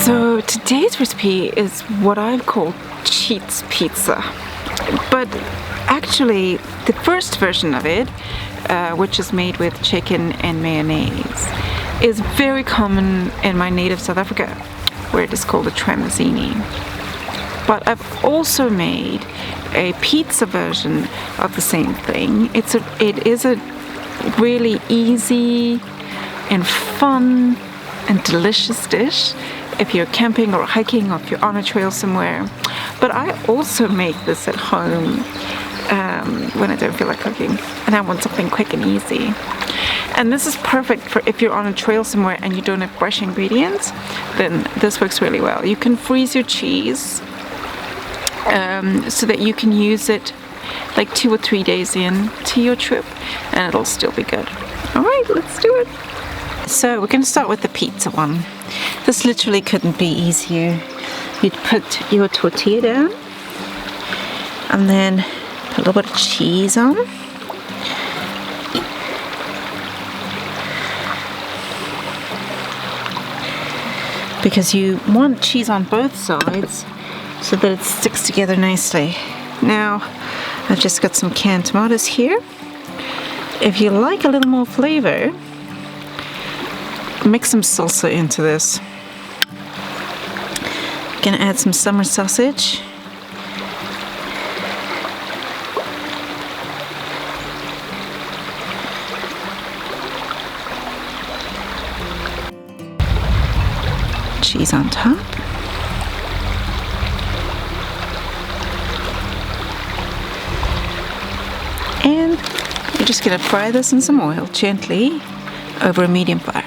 So today's recipe is what I've called cheats pizza, but actually the first version of it, which is made with chicken and mayonnaise, is very common in my native South Africa, where it is called a tramezzini. But I've also made a pizza version of the same thing. It is a really easy and fun and delicious dish if you're camping or hiking or if you're on a trail somewhere. But I also make this at home when I don't feel like cooking and I want something quick and easy. And this is perfect for if you're on a trail somewhere and you don't have fresh ingredients, then this works really well. You can freeze your cheese so that you can use it like 2 or 3 days in to your trip and it'll still be good. All right, let's do it. So we're going to start with the pizza one. This literally couldn't be easier. You'd put your tortilla down and then put a little bit of cheese on. Because you want cheese on both sides so that it sticks together nicely. Now, I've just got some canned tomatoes here. If you like a little more flavor, mix some salsa into this. Gonna add some summer sausage. Cheese on top. And you're just gonna fry this in some oil gently over a medium fire.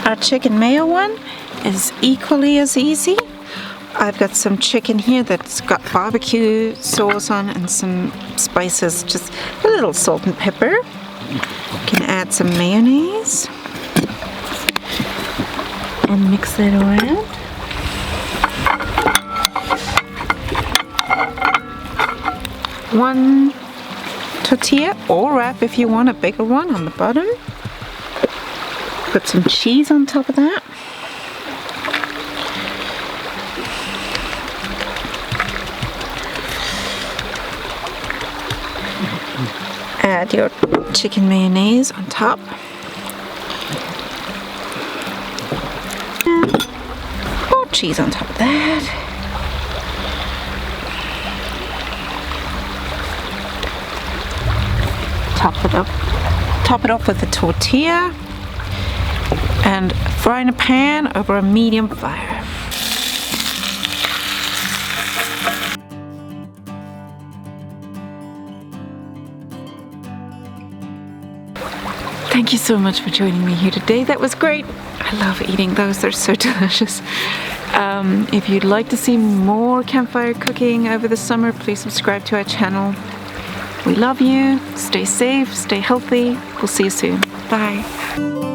Our chicken mayo one is equally as easy. I've got some chicken here that's got barbecue sauce on and some spices, just a little salt and pepper. You can add some mayonnaise and mix that around. One tortilla or wrap if you want a bigger one on the bottom. Put some cheese on top of that. Add your chicken mayonnaise on top. And more cheese on top of that. Top it up with the tortilla. And fry in a pan over a medium fire. Thank you so much for joining me here today. That was great. I love eating those. They're so delicious. If you'd like to see more campfire cooking over the summer, please subscribe to our channel. We love you. Stay safe, stay healthy. We'll see you soon. Bye.